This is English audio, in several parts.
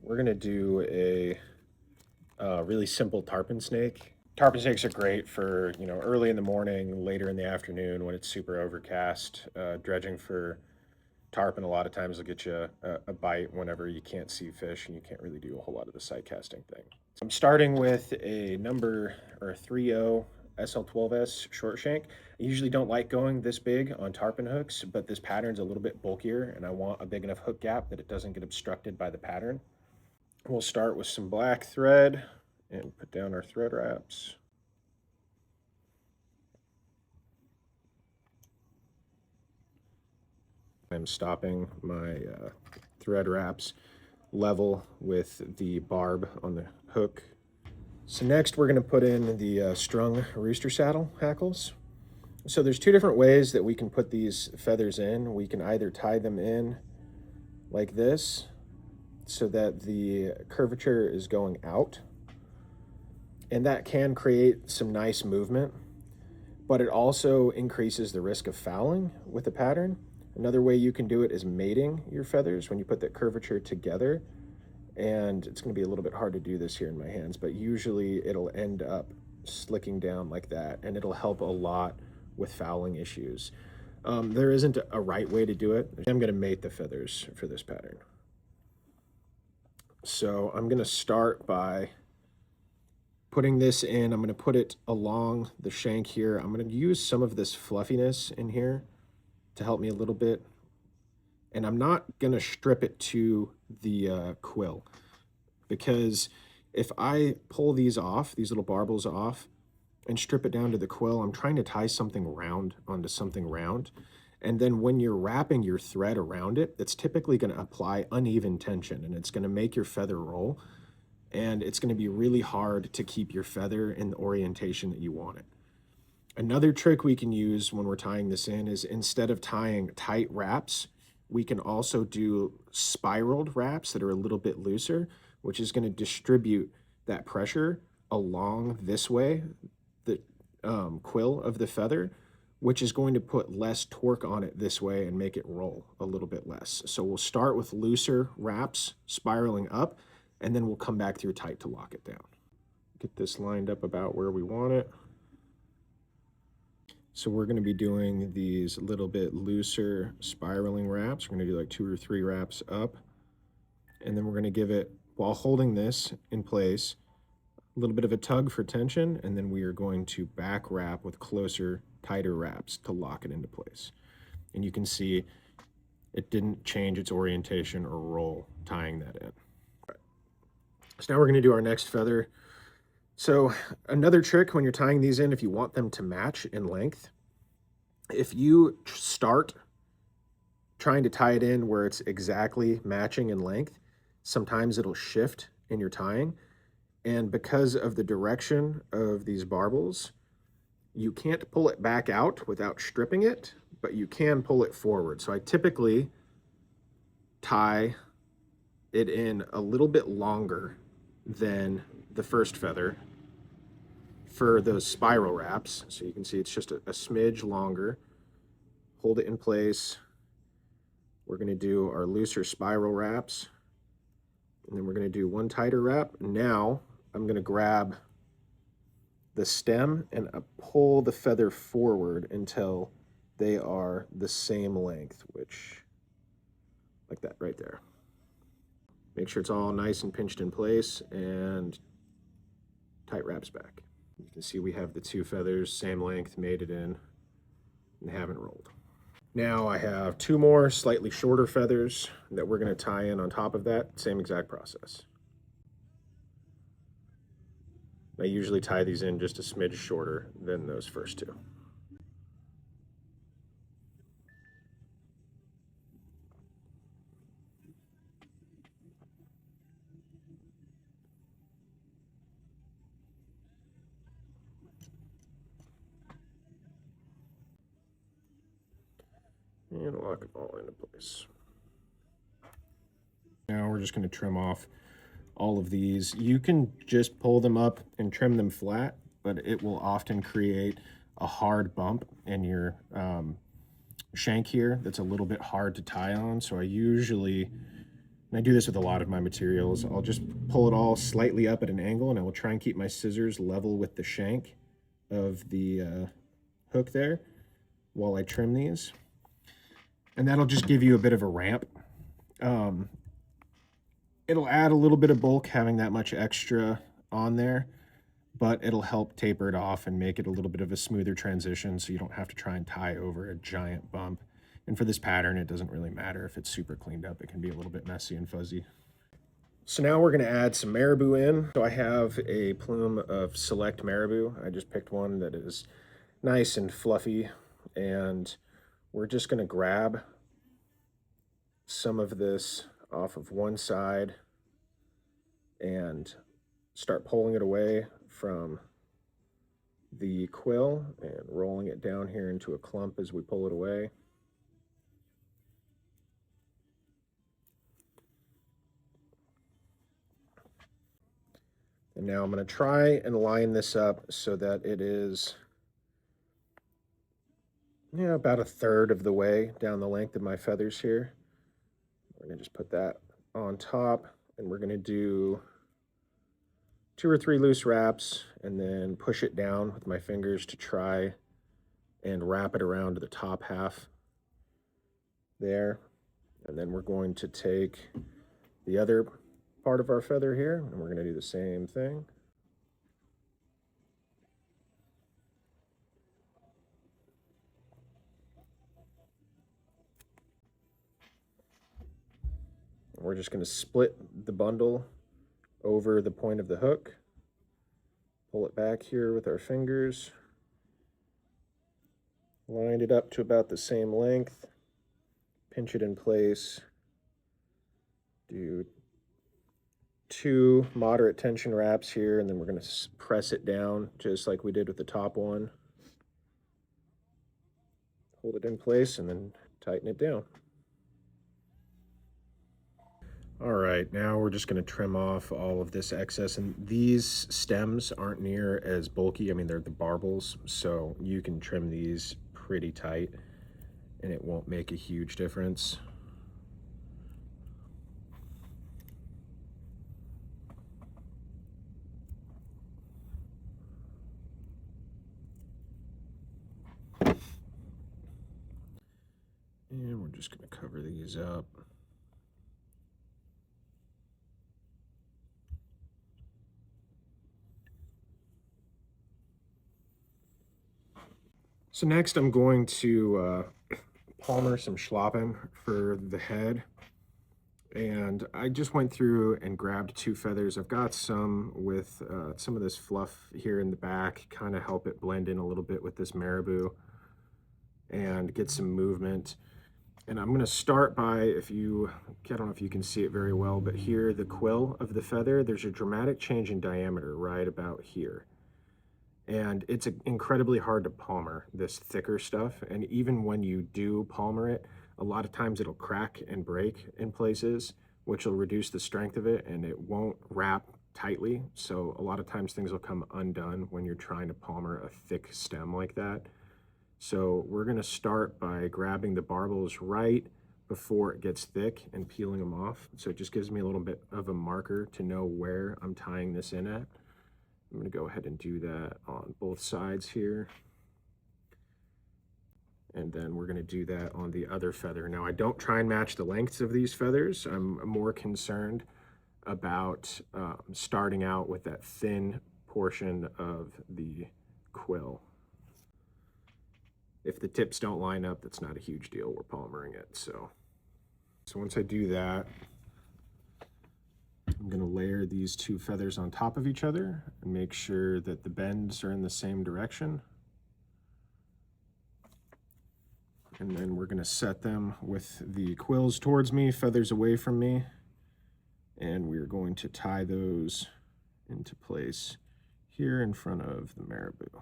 we're gonna do a really simple tarpon snake. Tarpon snakes are great for, early in the morning, later in the afternoon when it's super overcast. Dredging for tarpon a lot of times will get you a bite whenever you can't see fish and you can't really do a whole lot of the sight casting thing. So I'm starting with a number or a 3.0 SL12S short shank. I usually don't like going this big on tarpon hooks, but this pattern's a little bit bulkier and I want a big enough hook gap that it doesn't get obstructed by the pattern. We'll start with some black thread and put down our thread wraps. I'm stopping my thread wraps level with the barb on the hook. So next we're going to put in the strung rooster saddle hackles. So there's two different ways that we can put these feathers in. We can either tie them in like this so that the curvature is going out, and that can create some nice movement, but it also increases the risk of fouling with the pattern. Another way you can do it is mating your feathers when you put that curvature together, and it's going to be a little bit hard to do this here in my hands, but usually it'll end up slicking down like that, and it'll help a lot with fouling issues. There isn't a right way to do it. I'm going to mate the feathers for this pattern. So I'm going to start by putting this in. I'm going to put it along the shank here. I'm going to use some of this fluffiness in here to help me a little bit. And I'm not going to strip it to the quill, because if I pull these off, these little barbels off, and strip it down to the quill, I'm trying to tie something round onto something round. And then when you're wrapping your thread around it, it's typically going to apply uneven tension, and it's going to make your feather roll. And it's going to be really hard to keep your feather in the orientation that you want it. Another trick we can use when we're tying this in is, instead of tying tight wraps, we can also do spiraled wraps that are a little bit looser, which is going to distribute that pressure along this way, the quill of the feather, which is going to put less torque on it this way and make it roll a little bit less. So we'll start with looser wraps spiraling up, and then we'll come back through tight to lock it down. Get this lined up about where we want it. So we're going to be doing these little bit looser spiraling wraps. We're going to do like 2 or 3 wraps up, and then we're going to give it, while holding this in place, a little bit of a tug for tension, and then we are going to back wrap with closer, tighter wraps to lock it into place. And you can see it didn't change its orientation or roll tying that in. So now we're going to do our next feather. So another trick when you're tying these in, if you want them to match in length, if you start trying to tie it in where it's exactly matching in length, sometimes it'll shift in your tying. And because of the direction of these barbels, you can't pull it back out without stripping it, but you can pull it forward. So I typically tie it in a little bit longer than the first feather for those spiral wraps. So you can see it's just a smidge longer. Hold it in place. We're going to do our looser spiral wraps, and then we're going to do one tighter wrap. Now I'm going to grab the stem and pull the feather forward until they are the same length, which, like that right there. Make sure it's all nice and pinched in place, and tight wraps back. You can see we have the 2 feathers, same length, mated in, and haven't rolled. Now I have 2 more slightly shorter feathers that we're going to tie in on top of that, same exact process. I usually tie these in just a smidge shorter than those first 2. And lock it all into place. Now we're just going to trim off all of these. You can just pull them up and trim them flat, but it will often create a hard bump in your shank here that's a little bit hard to tie on. So I usually And I do this with a lot of my materials. I'll just pull it all slightly up at an angle, and I will try and keep my scissors level with the shank of the hook there while I trim these. And that'll just give you a bit of a ramp. It'll add a little bit of bulk having that much extra on there, but it'll help taper it off and make it a little bit of a smoother transition so you don't have to try and tie over a giant bump. And for this pattern, it doesn't really matter if it's super cleaned up. It can be a little bit messy and fuzzy. So now we're going to add some marabou in. So I have a plume of select marabou. I just picked one that is nice and fluffy, and we're just going to grab some of this off of one side and start pulling it away from the quill and rolling it down here into a clump as we pull it away. And now I'm going to try and line this up so that it is about a third of the way down the length of my feathers here. We're going to just put that on top, and we're going to do 2 or 3 loose wraps and then push it down with my fingers to try and wrap it around to the top half there. And then we're going to take the other part of our feather here, and we're going to do the same thing. We're just going to split the bundle over the point of the hook, pull it back here with our fingers, line it up to about the same length, pinch it in place, do 2 moderate tension wraps here, and then we're going to press it down just like we did with the top one. Hold it in place and then tighten it down. All right, now we're just going to trim off all of this excess, and these stems aren't near as bulky. I mean, they're the barbels, so you can trim these pretty tight and it won't make a huge difference. And we're just going to cover these up. So next I'm going to palmer some schlappen for the head. And I just went through and grabbed 2 feathers. I've got some with some of this fluff here in the back, kind of help it blend in a little bit with this marabou and get some movement. And I'm going to start by, I don't know if you can see it very well, but here, the quill of the feather, there's a dramatic change in diameter right about here. And it's incredibly hard to palmer this thicker stuff. And even when you do palmer it, a lot of times it'll crack and break in places, which will reduce the strength of it, and it won't wrap tightly. So a lot of times things will come undone when you're trying to palmer a thick stem like that. So we're going to start by grabbing the barbels right before it gets thick and peeling them off. So it just gives me a little bit of a marker to know where I'm tying this in at. I'm going to go ahead and do that on both sides here. And then we're going to do that on the other feather. Now, I don't try and match the lengths of these feathers. I'm more concerned about starting out with that thin portion of the quill. If the tips don't line up, that's not a huge deal. We're palmering it. So once I do that, I'm going to layer these 2 feathers on top of each other and make sure that the bends are in the same direction. And then we're going to set them with the quills towards me, feathers away from me. And we're going to tie those into place here in front of the marabou.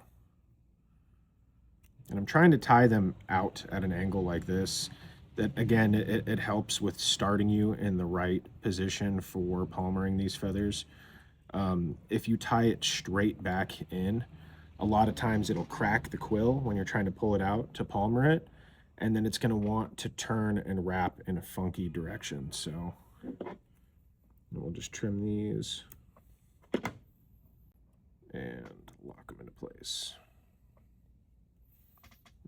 And I'm trying to tie them out at an angle like this. That, again, it helps with starting you in the right position for palmering these feathers. If you tie it straight back in, a lot of times it'll crack the quill when you're trying to pull it out to palmer it, and then it's going to want to turn and wrap in a funky direction. So And we'll just trim these and lock them into place.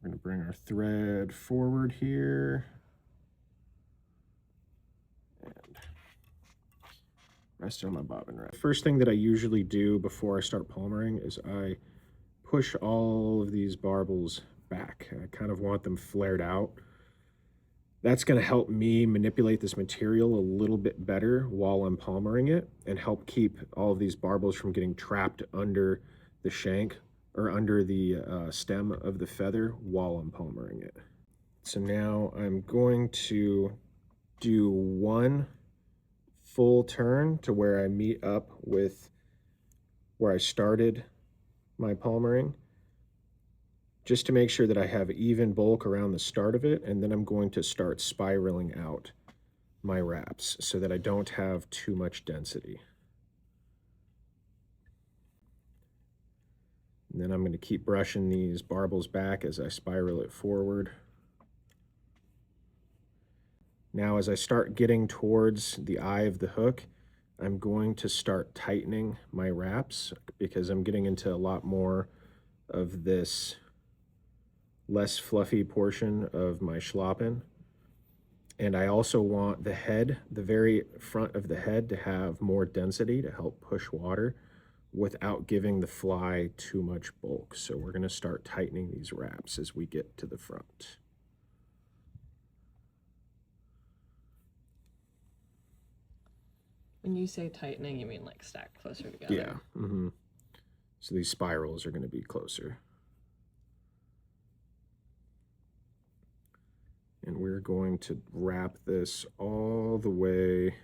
We're going to bring our thread forward here and rest it on my bobbin rack. First thing that I usually do before I start palmering is I push all of these barbels back. I kind of want them flared out. That's going to help me manipulate this material a little bit better while I'm palmering it and help keep all of these barbels from getting trapped under the shank or under the stem of the feather while I'm palmering it. So now I'm going to do one full turn to where I meet up with where I started my palmering, just to make sure that I have even bulk around the start of it, and then I'm going to start spiraling out my wraps so that I don't have too much density. And then I'm going to keep brushing these barbels back as I spiral it forward. Now as I start getting towards the eye of the hook, I'm going to start tightening my wraps because I'm getting into a lot more of this less fluffy portion of my schlappen. And I also want the head, the very front of the head, to have more density to help push water without giving the fly too much bulk. So we're going to start tightening these wraps as we get to the front. When you say tightening, you mean like stacked closer together? Yeah. So these spirals are going to be closer. And we're going to wrap this all the way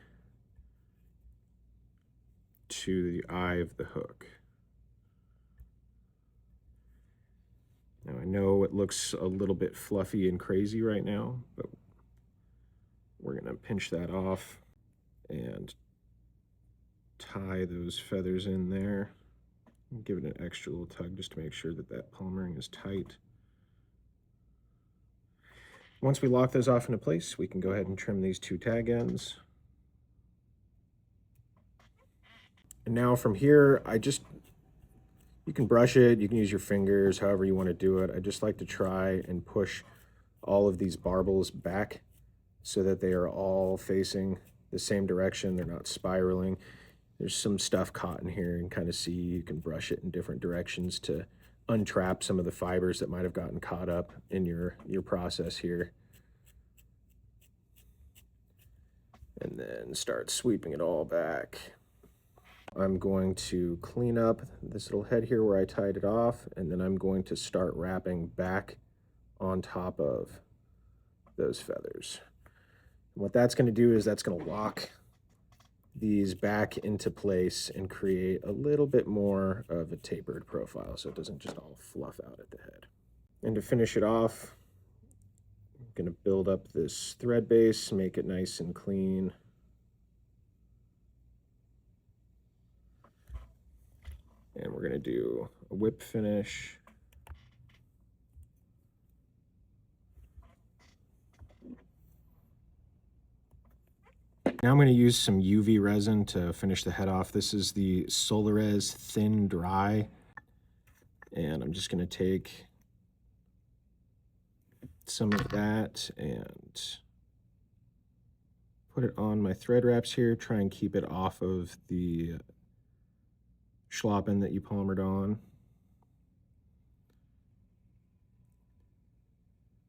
to the eye of the hook. Now I know it looks a little bit fluffy and crazy right now, but we're going to pinch that off and tie those feathers in there. Give it an extra little tug just to make sure that that palmering is tight. Once we lock those off into place, we can go ahead and trim these two tag ends. And now from here, you can brush it, you can use your fingers, however you want to do it. I just like to try and push all of these barbels back so that they are all facing the same direction. They're not spiraling. There's some stuff caught in here and kind of see, you can brush it in different directions to untrap some of the fibers that might have gotten caught up in your process here. And then start sweeping it all back. I'm going to clean up this little head here where I tied it off, and then I'm going to start wrapping back on top of those feathers. And what that's going to do is that's going to lock these back into place and create a little bit more of a tapered profile so it doesn't just all fluff out at the head. And to finish it off, I'm going to build up this thread base, make it nice and clean. And we're going to do a whip finish. Now I'm going to use some UV resin to finish the head off. This is the Solares Thin Dry. And I'm just going to take some of that and put it on my thread wraps here. Try and keep it off of the schlappen that you palmered on.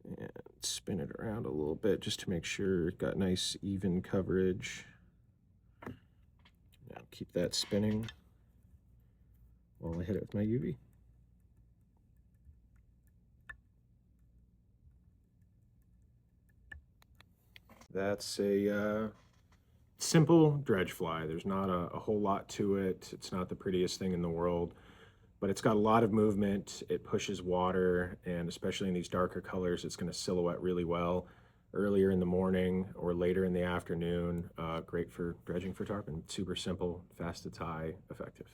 And spin it around a little bit just to make sure it got nice even coverage. Now keep that spinning while I hit it with my UV. That's a simple dredge fly. There's not a whole lot to it. It's not the prettiest thing in the world, but it's got a lot of movement. It pushes water, and especially in these darker colors, it's going to silhouette really well earlier in the morning or later in the afternoon. Great for dredging for tarpon. Super simple, fast to tie, effective.